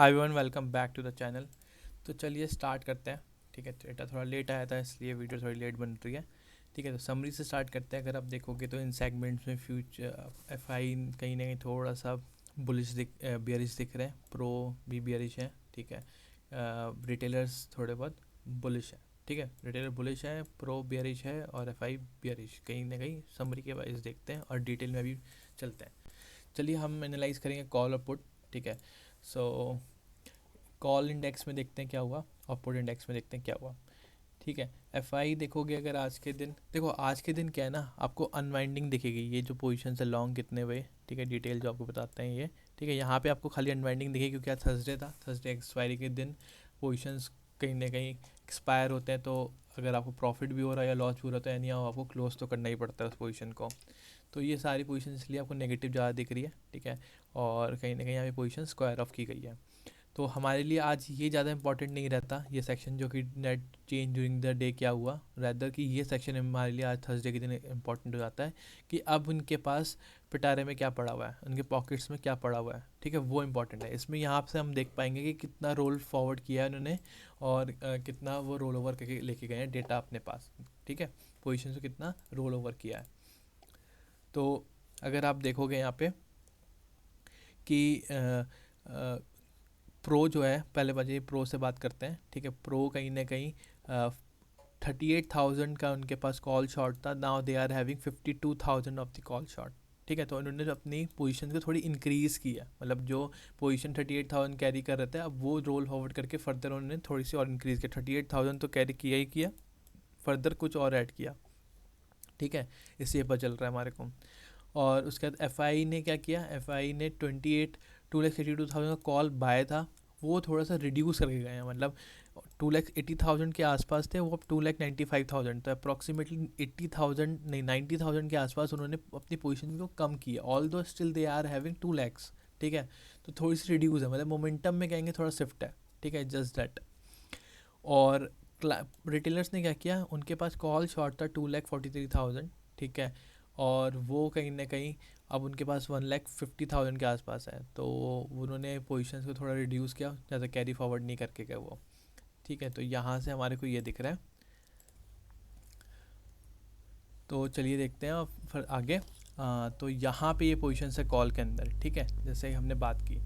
Hi everyone, welcome back to the channel. तो चलिए start करते हैं। ठीक है, डेटा थोड़ा लेट आया था इसलिए वीडियो थोड़ी लेट बन रही है। ठीक है, तो समरी से स्टार्ट करते हैं। अगर आप देखोगे तो इन सेगमेंट्स में फ्यूचर एफआई कहीं ना कहीं थोड़ा सा बुलिश बियरिश दिख रहे हैं, प्रो भी बियरिश है। ठीक है, रिटेलर्स थोड़े बहुत बुलिश है। ठीक है, रिटेलर बुलिश है, प्रो बियरिश है और एफआई बियरिश कहीं ना कहीं समरी के वाइज देखते हैं और डिटेल में भी चलते हैं। चलिए हम एनालाइज करेंगे कॉल और पुट। ठीक है, सो कॉल इंडेक्स में देखते हैं क्या हुआ और पुट इंडेक्स में देखते हैं क्या हुआ। ठीक है, एफ आई देखोगे अगर आज के दिन, देखो आज के दिन क्या है ना, आपको अनवाइंडिंग दिखेगी। ये जो पोजीशन है लॉन्ग कितने हुए, ठीक है, डिटेल जो आपको बताते हैं ये। ठीक है, यहाँ पे आपको खाली अनवाइंडिंग दिखेगी क्योंकि आज थर्सडे था। थर्सडे एक्सपायरी के दिन पोजीशंस कहीं ना कहीं एक्सपायर होते हैं, तो अगर आपको प्रॉफिट भी हो रहा है या लॉस भी हो रहा है तो यानी आपको क्लोज तो करना ही पड़ता है उस पोजीशन को। तो ये सारी पोजीशन इसलिए आपको नेगेटिव ज़्यादा दिख रही है। ठीक है, और कहीं ना कहीं यहाँ पे पोजीशन स्क्वायर ऑफ की गई है। तो हमारे लिए आज ये ज़्यादा इंपॉर्टेंट नहीं रहता ये सेक्शन, जो कि net change during the day क्या हुआ, रैदर कि ये सेक्शन हमारे लिए आज थर्सडे के दिन इंपॉर्टेंट हो जाता है कि अब उनके पास पिटारे में क्या पड़ा हुआ है, उनके पॉकेट्स में क्या पड़ा हुआ है। ठीक है, वो इंपॉर्टेंट है। इसमें यहाँ से हम देख पाएंगे कि कितना रोल फॉरवर्ड किया है उन्होंने और कितना वो रोल ओवर करके लेके गए हैं डेटा अपने पास। ठीक है, पोजिशन से कितना रोल ओवर किया है। तो अगर आप देखोगे यहाँ पे कि प्रो जो है, पहले बजे प्रो से बात करते हैं। ठीक है, प्रो कहीं ना कहीं 38,000 का उनके पास कॉल शॉट था। Now they are having 52,000 of the call short. ठीक है, तो उन्होंने जो अपनी पोजीशन को थोड़ी इंक्रीज़ किया, मतलब जो पोजीशन 38,000 कैरी कर रहे थे अब वो रोल फॉरवर्ड करके फर्दर उन्होंने थोड़ी सी और इंक्रीज़ किया। 38,000 तो कैरी किया ही किया, फर्दर कुछ और ऐड किया। ठीक है, इससे ये पता चल रहा है हमारे को। और उसके बाद एफ आई ने क्या किया, एफ आई ने 2,82,000 का कॉल बाय था, वो थोड़ा सा रिड्यूस करके गए हैं। मतलब 2,80,000 के आसपास थे, वो अब 2,95,000, तो अप्रॉक्सीमेटली 80,000 नहीं 90,000 के आसपास उन्होंने अपनी पोजीशन को कम किया। Although still they are having 2 lakhs। ठीक है, तो थोड़ी सी रिड्यूस है, मतलब मोमेंटम में कहेंगे थोड़ा शिफ्ट है। ठीक है, जस्ट दैट। और रिटेलर्स ने क्या किया, उनके पास कॉल शॉर्ट था 2,43,000। ठीक है, और वो कहीं ना कहीं अब उनके पास 1,50,000 के आसपास है, तो उन्होंने पोजीशंस को थोड़ा रिड्यूस किया, ज़्यादा कैरी फॉरवर्ड नहीं करके गए वो। ठीक है, तो यहाँ से हमारे को ये दिख रहा है। तो चलिए देखते हैं फिर आगे। तो यहाँ पे ये पोजीशन है कॉल के अंदर। ठीक है, जैसे हमने बात की।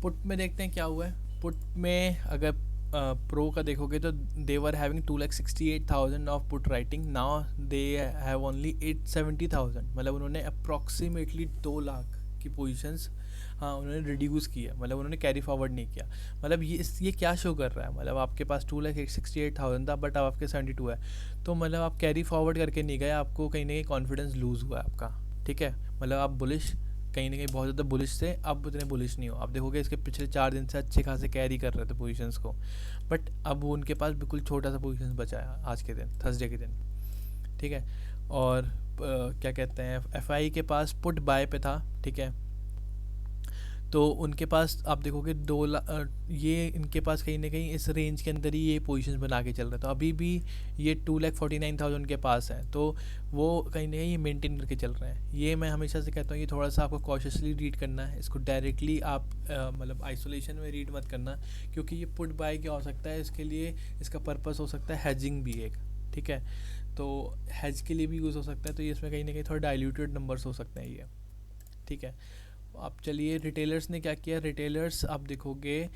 पुट में देखते हैं क्या हुआ है। पुट में अगर प्रो का देखोगे तो they were having 2,68,000 of put writing. Now they have only 870,000, मतलब उन्होंने अप्रॉक्सीमेटली 2 लाख की पोजीशंस, हाँ, उन्होंने रिड्यूस किया, मतलब उन्होंने कैरी फॉरवर्ड नहीं किया। मतलब ये क्या शो कर रहा है, मतलब आपके पास 2,68,000 था बट अब आपके 72 है, तो मतलब आप कैरी फॉरवर्ड करके नहीं गए, आपको कहीं ना कहीं कॉन्फिडेंस लूज़ हुआ है आपका। ठीक है, मतलब आप बुलिश, कहीं ना कहीं बहुत ज़्यादा बुलिश थे, अब उतने बुलिश नहीं हो। आप देखोगे इसके पिछले 4 दिन से अच्छे खासे कैरी कर रहे थे पोजीशंस को, बट अब वो उनके पास बिल्कुल छोटा सा पोजीशन बचा है आज के दिन, थर्सडे के दिन। ठीक है, और क्या कहते हैं, एफआई के पास पुट बाय पे था। ठीक है, तो उनके पास आप देखोगे ये इनके पास कहीं ना कहीं इस रेंज के अंदर ही ये पोजीशंस बना के चल रहा था। अभी भी ये 2,49,000 के पास है, तो वो कहीं ना कहीं ये मेंटेन करके चल रहे हैं। ये मैं हमेशा से कहता हूँ ये थोड़ा सा आपको कॉशियसली रीड करना है, इसको डायरेक्टली आप मतलब आइसोलेशन में रीड मत करना, क्योंकि ये पुट बाय क्या हो सकता है, इसके लिए इसका पर्पस हो सकता है हैजिंग भी एक। ठीक है, तो हैज के लिए भी यूज़ हो सकता है, तो ये इसमें कहीं ना कहीं थोड़ा डाइल्यूटेड नंबर्स हो सकते हैं ये। ठीक है, आप चलिए रिटेलर्स ने क्या किया। रिटेलर्स आप देखोगे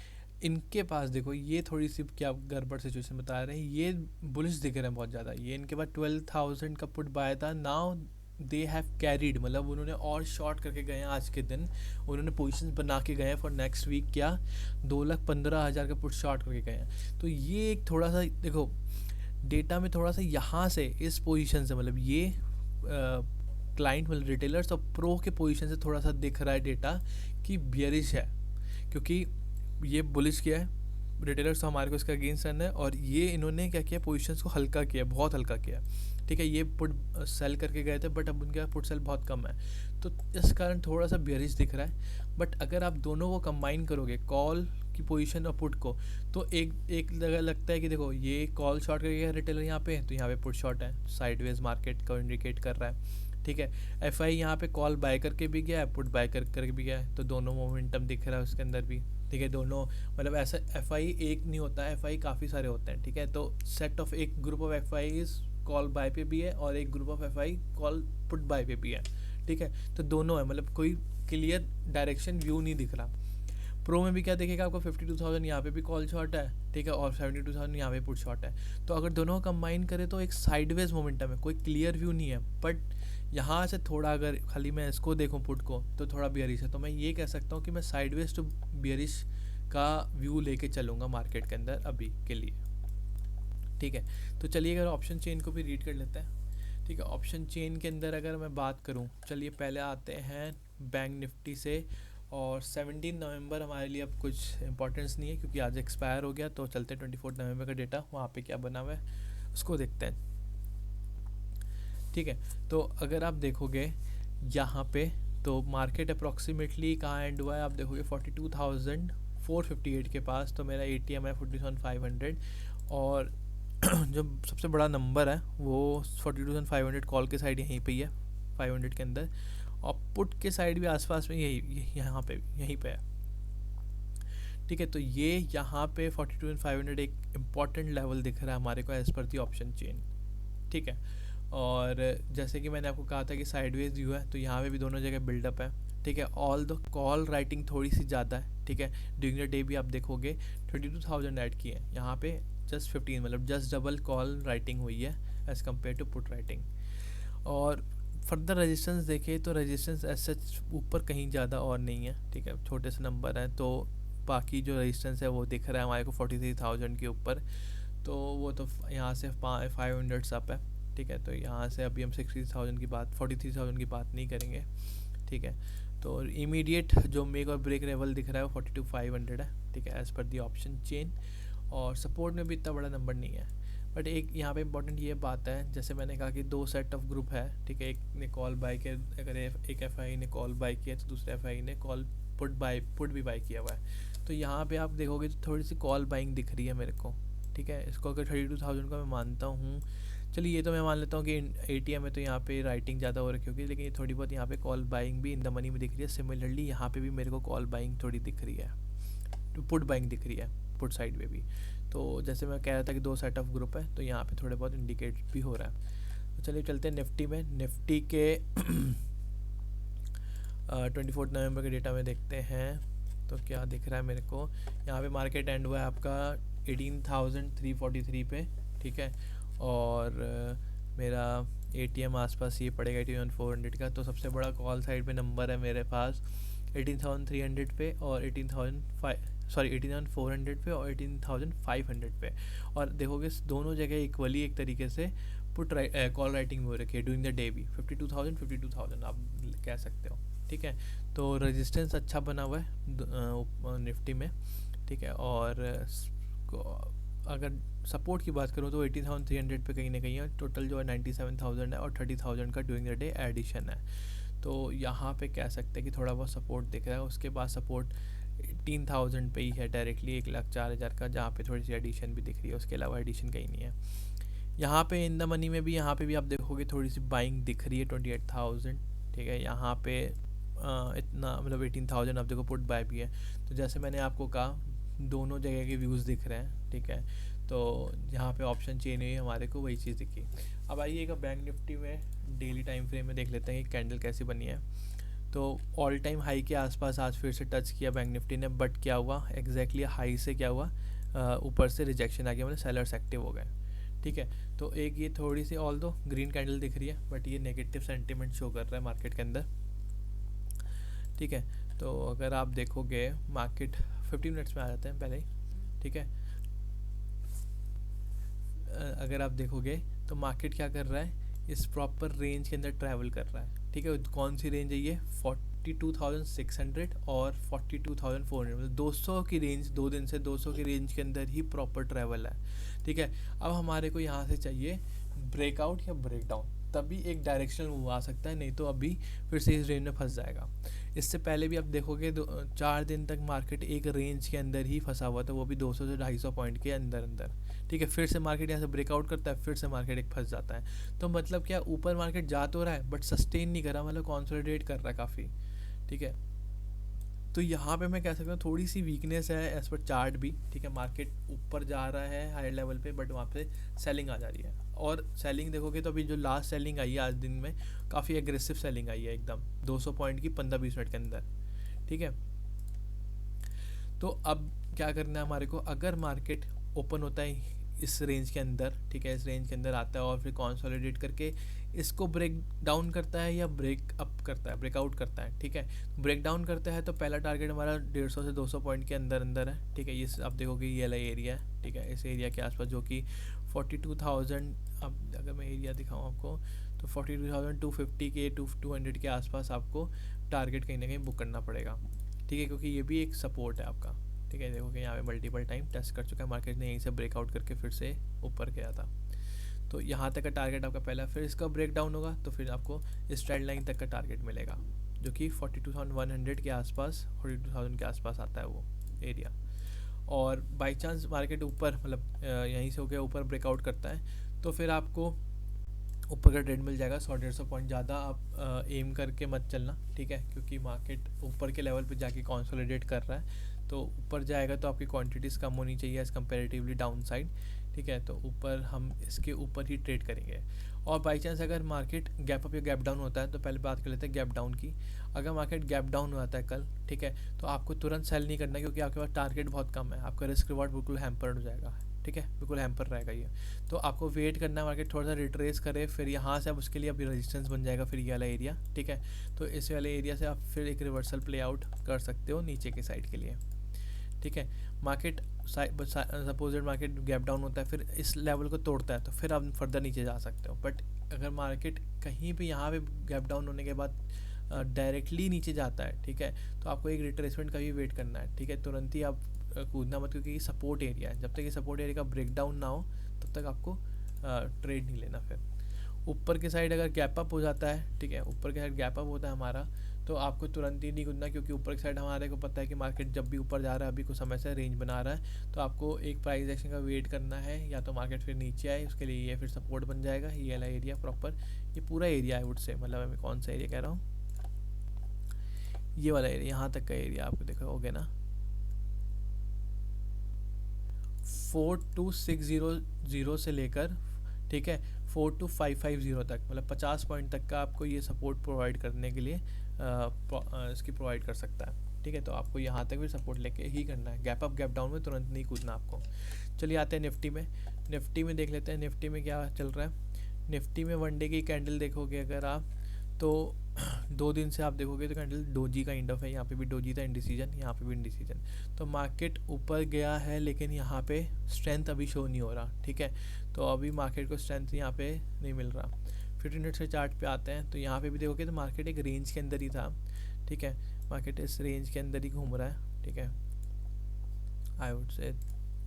इनके पास, देखो ये थोड़ी सी क्या गड़बड़ सिचुएशन बता रहे हैं, ये बुलिश दिख रहे हैं बहुत ज़्यादा। ये इनके पास 12,000 का पुट बाय था। नाउ दे हैव कैरीड, मतलब उन्होंने और शॉर्ट करके गए हैं आज के दिन, उन्होंने पोजीशंस बना के गए हैं फॉर नेक्स्ट वीक। क्या 2,15,000 का पुट शॉर्ट करके गए हैं, तो ये एक थोड़ा सा देखो डेटा में थोड़ा सा यहाँ से इस पोजीशन से, मतलब ये क्लाइंट मतलब रिटेलर्स और प्रो के पोजीशन से थोड़ा सा दिख रहा है डेटा कि बियरिश है, क्योंकि ये बुलिश किया है रिटेलर्स, तो हमारे को इसका अगेंस्ट रन है, और ये इन्होंने क्या किया, पोजीशंस को हल्का किया, बहुत हल्का किया। ठीक है, ये पुट सेल करके गए थे बट अब उनके पुट सेल बहुत कम है, तो इस कारण थोड़ा सा बियरिश दिख रहा है। बट अगर आप दोनों को कंबाइन करोगे, कॉल की पोजीशन और पुट को, तो एक जगह लगता है कि देखो ये कॉल शॉर्ट करके गया रिटेलर यहाँ पे, तो यहाँ पे पुट शॉर्ट है, साइडवेज मार्केट को इंडिकेट कर रहा है। ठीक है। एफ आई यहाँ पे कॉल बाय करके भी गया है, पुट बाय करके भी गया है, तो दोनों मोमेंटम दिख रहा है उसके अंदर भी। ठीक है, दोनों मतलब ऐसा एफ आई एक नहीं होता है, एफ आई काफ़ी सारे होते हैं। ठीक है, तो सेट ऑफ एक group of F I is call buy पे भी है और एक group of F I call put buy पे भी है। ठीक है, तो दोनों है, मतलब कोई क्लियर डायरेक्शन व्यू नहीं दिख रहा। प्रो में भी क्या देखेगा आपको 52,000 यहाँ पे भी कॉल शॉट है, ठीक है, और 72,000 यहाँ पे पुट शॉट है। तो अगर दोनों को कंबाइन करें तो एक साइडवेज मोमेंटम है, कोई क्लियर व्यू नहीं है। बट यहाँ से थोड़ा अगर खाली मैं इसको देखूँ पुट को तो थोड़ा बियरिश है, तो मैं ये कह सकता हूँ कि मैं साइडवेज टू बियरिश का व्यू लेके चलूँगा मार्केट के अंदर अभी के लिए। ठीक है, तो चलिए अगर ऑप्शन चेन को भी रीड कर लेते हैं। ठीक है, ऑप्शन चेन के अंदर अगर मैं बात करूं, चलिए पहले आते हैं बैंक निफ्टी से। और 17 नवंबर हमारे लिए अब कुछ इंपॉर्टेंस नहीं है क्योंकि आज एक्सपायर हो गया, तो चलते 24 नवंबर का डेटा वहाँ पे क्या बना हुआ है उसको देखते हैं। ठीक है, तो अगर आप देखोगे यहाँ पे तो मार्केट अप्रॉक्सीमेटली कहाँ एंड हुआ है, आप देखोगे 42,458 के पास। तो मेरा ATM है 47,500 और जो सबसे बड़ा नंबर है वो 42,500 कॉल के साइड यहीं पे ही है 500 के अंदर, और पुट के साइड भी आसपास में यहाँ पे यहीं पे है। ठीक है, तो ये यहाँ पे 42,500 एक इम्पॉर्टेंट लेवल दिख रहा है हमारे को as per the option chain. ठीक है, और जैसे कि मैंने आपको कहा था कि साइडवेज व्यू है, तो यहाँ पे भी दोनों जगह बिल्डअप है। ठीक है, ऑल द कॉल राइटिंग थोड़ी सी ज़्यादा है। ठीक है, ड्यूरिंग द डे भी आप देखोगे 32,000 ऐड की है, यहाँ पे जस्ट 15 मतलब जस्ट डबल कॉल राइटिंग हुई है as compare to put writing. और फर्दर रेजिस्टेंस देखें तो रेजिस्टेंस एज सच ऊपर कहीं ज़्यादा और नहीं है। ठीक है, छोटे से नंबर हैं, तो बाकी जो रेजिस्टेंस है वो दिख रहा है हमारे को 43,000 के ऊपर, तो वो तो यहाँ से 500 अप है। ठीक है, तो यहाँ से अभी हम 60,000 की बात 43,000 की बात नहीं करेंगे। ठीक है, तो इमीडिएट जो मेक और ब्रेक लेवल दिख रहा है वो 42,500 है। ठीक है, as per the option chain, और सपोर्ट में भी इतना बड़ा नंबर नहीं है। बट एक यहाँ पे इंपॉर्टेंट ये बात है, जैसे मैंने कहा कि दो सेट ऑफ ग्रुप है। ठीक है, एक ने कॉल बाय किया, अगर एक एफ आई ने कॉल बाय किया तो दूसरे एफ आई ने कॉल पुट भी बाय किया हुआ है। तो यहाँ पे आप देखोगे तो थोड़ी सी कॉल बाइंग दिख रही है मेरे को। ठीक है, इसको अगर 32,000 का मैं मानता हूँ, चलिए ये तो मैं मान लेता हूँ कि ATM में तो यहाँ पे राइटिंग ज़्यादा हो रखी होगी, लेकिन ये थोड़ी बहुत यहाँ पे कॉल बाइंग भी इन द मनी में दिख रही है। सिमिलरली यहाँ पे भी मेरे को कॉल बाइंग थोड़ी दिख रही है, पुट बाइंग दिख रही है पुट साइड में भी। तो जैसे मैं कह रहा था कि दो सेट ऑफ ग्रुप है, तो यहाँ पे थोड़े बहुत इंडिकेट भी हो रहा है। तो चलिए चलते हैं निफ्टी में। निफ्टी के 24 नवंबर के डेटा में देखते हैं तो क्या दिख रहा है मेरे को। यहाँ पे मार्केट एंड हुआ है आपका 18,343 पे। ठीक है, और मेरा ATM आसपास ये पड़ेगा 81,400 का। तो सबसे बड़ा कॉल साइड पे नंबर है मेरे पास 18,300 पे और 18,400 पे और 18,500 पे। और देखोगे दोनों जगह इक्वली एक तरीके से पुट कॉल राइटिंग हो रखी है ड्यूरिंग द डे भी 52,000 आप कह सकते हो। ठीक है, तो रेजिस्टेंस अच्छा बना हुआ है निफ्टी में। ठीक है, और अगर सपोर्ट की बात करूँ तो 18,300 पे कहीं ना कहीं है। टोटल जो है 97,000 है और 30,000 का ड्यूरिंग द डे एडिशन है। तो यहाँ पे कह सकते हैं कि थोड़ा बहुत सपोर्ट दिख रहा है। उसके बाद सपोर्ट 18,000 पे ही है डायरेक्टली 1,04,000 का, जहाँ पे थोड़ी सी एडिशन भी दिख रही है। उसके अलावा एडिशन कहीं नहीं है। यहाँ पे इन द मनी में भी यहाँ पे भी आप देखोगे थोड़ी सी बाइंग दिख रही है 28,000। ठीक है, यहाँ पे इतना मतलब 18,000 आप देखो पुट बाय भी है। तो जैसे मैंने आपको कहा दोनों जगह के व्यूज़ दिख रहे हैं। ठीक है, तो यहाँ पे ऑप्शन चेन हुई हमारे को वही चीज़ दिखी। अब आइएगा बैंक निफ्टी में डेली टाइम फ्रेम में देख लेते हैं कि कैंडल कैसी बनी है। तो ऑल टाइम हाई के आसपास आज फिर से टच किया बैंक निफ्टी ने, बट क्या हुआ एग्जैक्टली हाई से क्या हुआ ऊपर से रिजेक्शन आ गया, मतलब सेलर्स एक्टिव हो गए। ठीक है, तो एक ये थोड़ी सी ऑल दो ग्रीन कैंडल दिख रही है, बट ये नेगेटिव सेंटिमेंट शो कर रहा है मार्केट के अंदर। ठीक है, तो अगर आप देखोगे मार्केट 15 मिनट्स में आ जाते हैं पहले ही। ठीक है, अगर आप देखोगे तो मार्केट क्या कर रहा है, इस प्रॉपर रेंज के अंदर ट्रैवल कर रहा है। ठीक है, कौन सी रेंज है ये 42,600 और 42,400, मतलब 200 की रेंज, 2 दिन से 200 की रेंज के अंदर ही प्रॉपर ट्रैवल है। ठीक है, अब हमारे को यहाँ से चाहिए ब्रेकआउट या ब्रेकडाउन, तभी एक डायरेक्शनल मूव आ सकता है, नहीं तो अभी फिर से इस रेंज में फंस जाएगा। इससे पहले भी आप देखोगे 4 दिन तक मार्केट एक रेंज के अंदर ही फंसा हुआ था, वो भी 200 से 250 पॉइंट के अंदर अंदर। ठीक है, फिर से मार्केट यहाँ से ब्रेकआउट करता है, फिर से मार्केट एक फंस जाता है। तो मतलब क्या, ऊपर मार्केट जा तो रहा है बट सस्टेन नहीं कर रहा, मतलब कॉन्सोलिडेट कर रहा है काफ़ी। ठीक है, तो यहाँ पे मैं कह सकता हूँ थोड़ी सी वीकनेस है एज पर चार्ट भी। ठीक है, मार्केट ऊपर जा रहा है हायर लेवल पे बट वहाँ पे सेलिंग आ जा रही है। और सेलिंग देखोगे तो अभी जो लास्ट सेलिंग आई है आज दिन में, काफ़ी एग्रेसिव सेलिंग आई है एकदम, 200 पॉइंट की 15-20 मिनट के अंदर। ठीक है, तो अब क्या करना है हमारे को, अगर मार्केट ओपन होता है इस रेंज के अंदर, ठीक है, इस रेंज के अंदर आता है और फिर कंसोलिडेट करके इसको ब्रेक डाउन करता है या ब्रेक अप करता है, ब्रेकआउट करता है। ठीक है, ब्रेक डाउन करता है तो पहला टारगेट हमारा 150 से 200 पॉइंट के अंदर अंदर है। ठीक है, ये आप देखोगे ये वाला एरिया है। ठीक है, इस एरिया के आसपास जो कि 42,000, अब अगर मैं एरिया दिखाऊँ आपको तो 42,250 के 200 के आसपास आपको टारगेट कहीं ना कहीं बुक करना पड़ेगा। ठीक है, क्योंकि ये भी एक सपोर्ट है आपका। ठीक है, देखो कि यहाँ पे मल्टीपल टाइम टेस्ट कर चुका है मार्केट ने, यहीं से ब्रेकआउट करके फिर से ऊपर गया था। तो यहाँ तक का टारगेट आपका पहला, फिर इसका ब्रेक डाउन होगा तो फिर आपको इस ट्रेंड लाइन तक का टारगेट मिलेगा जो कि 42,100 के आसपास, 42,000 के आसपास आता है वो एरिया। और बाई चांस मार्केट ऊपर, मतलब यहीं से होकर ऊपर ब्रेकआउट करता है तो फिर आपको ऊपर का ट्रेड मिल जाएगा। 100-150 पॉइंट ज़्यादा आप एम करके मत चलना। ठीक है, क्योंकि मार्केट ऊपर के लेवल पे जाके कंसोलिडेट कर रहा है, तो ऊपर जाएगा तो आपकी क्वांटिटीज़ कम होनी चाहिए एज़ कम्पेरेटिवली डाउन साइड। ठीक है, तो ऊपर हम इसके ऊपर ही ट्रेड करेंगे। और बाई चांस अगर मार्केट गैप अप या गैप डाउन होता है, तो पहले बात कर लेते हैं गैप डाउन की। अगर मार्केट गैप डाउन हो जाता है कल, ठीक है, तो आपको तुरंत सेल नहीं करना, क्योंकि आपके पास टारगेट बहुत कम है, आपका रिस्क रिवॉर्ड बिल्कुल हैम्पर्ड हो जाएगा। ठीक है, बिल्कुल हैम्पर रहेगा ये। तो आपको वेट करना है, मार्केट थोड़ा सा रिट्रेस करे, फिर यहाँ से अब उसके लिए अभी रेजिस्टेंस बन जाएगा फिर ये वाला एरिया। ठीक है, तो इस वाले एरिया से आप फिर एक रिवर्सल प्ले आउट कर सकते हो नीचे के साइड के लिए। ठीक है, market suppose market gap down होता है, फिर इस लेवल को तोड़ता है, तो फिर आप फर्दर नीचे जा सकते हो। बट अगर मार्केट कहीं भी यहाँ पे गैप डाउन होने के बाद डायरेक्टली नीचे जाता है, ठीक है, तो आपको एक रिट्रेसमेंट का भी वेट करना है। ठीक है, तुरंत ही आप कूदना मत, क्योंकि ये सपोर्ट एरिया है, जब तक ये सपोर्ट एरिया का ब्रेक डाउन ना हो तब तक आपको ट्रेड नहीं लेना। फिर ऊपर के साइड अगर गैप अप हो जाता है, ठीक है, ऊपर के साइड गैप अप होता है हमारा, तो आपको तुरंत ही नहीं कूदना, क्योंकि ऊपर की साइड हमारे को पता है कि मार्केट जब भी ऊपर जा रहा है, अभी कुछ समय से रेंज बना रहा है, तो आपको एक प्राइस एक्शन का वेट करना है, या तो मार्केट फिर नीचे आए, उसके लिए ये फिर सपोर्ट बन जाएगा, ये वाला एरिया प्रॉपर, ये पूरा एरिया है वुड से, मतलब मैं कौन सा एरिया कह रहा हूँ, ये वाला एरिया, यहाँ तक का एरिया आपको देखा हो गया ना, 42,600 से लेकर, ठीक है, 42,550 तक, मतलब 50 पॉइंट तक का आपको ये सपोर्ट प्रोवाइड करने के लिए इसकी प्रोवाइड कर सकता है। ठीक है, तो आपको यहाँ तक भी सपोर्ट लेके ही करना है, गैप अप गैप डाउन में तुरंत नहीं कूदना आपको। चलिए आते हैं निफ्टी में। निफ्टी में देख लेते हैं निफ्टी में क्या चल रहा है। निफ्टी में वन डे की कैंडल देखोगे अगर आप, तो 2 दिन से आप देखोगे तो कैंडल डोजी का इंड ऑफ है, यहाँ पे भी डोजी था, इंडिसीजन, यहाँ पे भी इंडिसीजन। तो मार्केट ऊपर गया है लेकिन यहाँ पे स्ट्रेंथ अभी शो नहीं हो रहा। ठीक है, तो अभी मार्केट को स्ट्रेंथ यहाँ पे नहीं मिल रहा। 15 मिनट से चार्ट पे आते हैं, तो यहाँ पे भी देखोगे तो मार्केट एक रेंज के अंदर ही था। ठीक है, मार्केट इस रेंज के अंदर ही घूम रहा है। ठीक है, I would say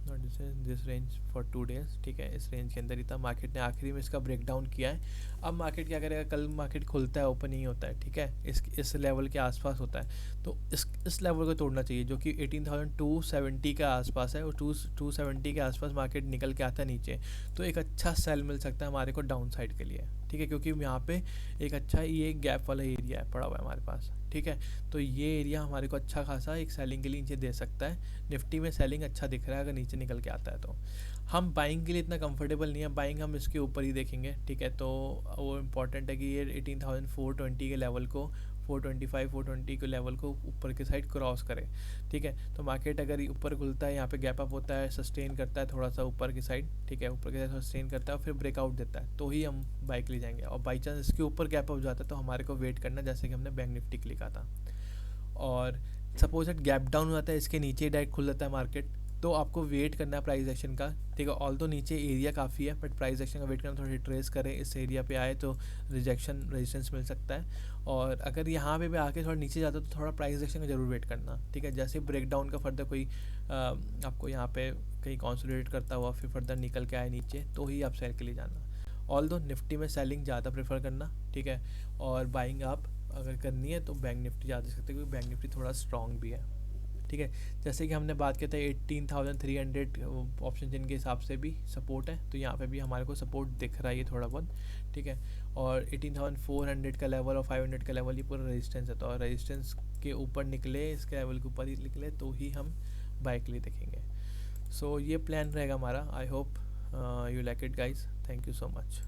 not this range for 2 days. ठीक है, इस रेंज के अंदर ही था, मार्केट ने आखिरी में इसका ब्रेक डाउन किया है। अब मार्केट क्या करेगा, कल मार्केट खुलता है, ओपन ही होता है। ठीक है, इस लेवल के आसपास होता है, तो इस लेवल को तोड़ना चाहिए जो कि 18,270 के आसपास है, और 270 के आसपास मार्केट निकल के आता है नीचे, तो एक अच्छा सेल मिल सकता है हमारे को डाउन साइड के लिए। ठीक है, क्योंकि यहाँ पे एक अच्छा ये गैप वाला एरिया है पड़ा हुआ है हमारे पास। ठीक है, तो ये एरिया हमारे को अच्छा खासा एक सेलिंग के लिए नीचे दे सकता है। निफ्टी में सेलिंग अच्छा दिख रहा है अगर नीचे निकल के आता है तो। हम बाइंग के लिए इतना कंफर्टेबल नहीं है, बाइंग हम इसके ऊपर ही देखेंगे। ठीक है, तो वो इम्पॉर्टेंट है कि ये 18,420 के लेवल को, 425 420 के लेवल को ऊपर के साइड क्रॉस करे। ठीक है, तो मार्केट अगर ऊपर खुलता है, यहाँ पे गैप अप होता है, सस्टेन करता है थोड़ा सा ऊपर की साइड, ठीक है, ऊपर की साइड सस्टेन करता है और फिर ब्रेकआउट देता है, तो ही हम बाइक ले जाएंगे। और बाई चांस इसके ऊपर गैप अप जाता है तो हमारे को वेट करना, जैसे कि हमने बैंक निफ्टी के लिखा था। और सपोज गैप डाउन हो जाता है, इसके नीचे डायरेक्ट खुल जाता है मार्केट, तो आपको वेट करना है प्राइस एक्शन का। ठीक है, ऑल तो नीचे एरिया काफ़ी है बट प्राइस एक्शन का वेट करना, थोड़ा ट्रेस करें, इस एरिया पे आए तो रिजेक्शन रेजिस्टेंस मिल सकता है। और अगर यहाँ पे भी आके थोड़ा नीचे जाता है तो थोड़ा प्राइस एक्शन का जरूर वेट करना। ठीक है, जैसे ब्रेक डाउन का फर्दर कोई आपको यहाँ पे कहीं कंसोलिडेट करता हुआ फिर फर्दर निकल के आए नीचे, तो ही आप सेल के लिए जाना। ऑल दो निफ्टी में सेलिंग ज़्यादा प्रेफर करना। ठीक है, और बाइंग आप अगर करनी है तो बैंक निफ्टी जा सकते हैं, क्योंकि बैंक निफ्टी थोड़ा स्ट्रॉन्ग भी है। ठीक है, जैसे कि हमने बात किया था 18,300 ऑप्शन जिनके हिसाब से भी सपोर्ट है, तो यहाँ पे भी हमारे को सपोर्ट दिख रहा है ये थोड़ा बहुत। ठीक है, और 18,400 का लेवल और 500 का लेवल ये पूरा रेजिस्टेंस है, तो रेजिस्टेंस के ऊपर निकले, इसके लेवल के ऊपर ही निकले तो ही हम बाइक के लिए देखेंगे। सो ये प्लान रहेगा हमारा। I hope you like it guys, thank you so much.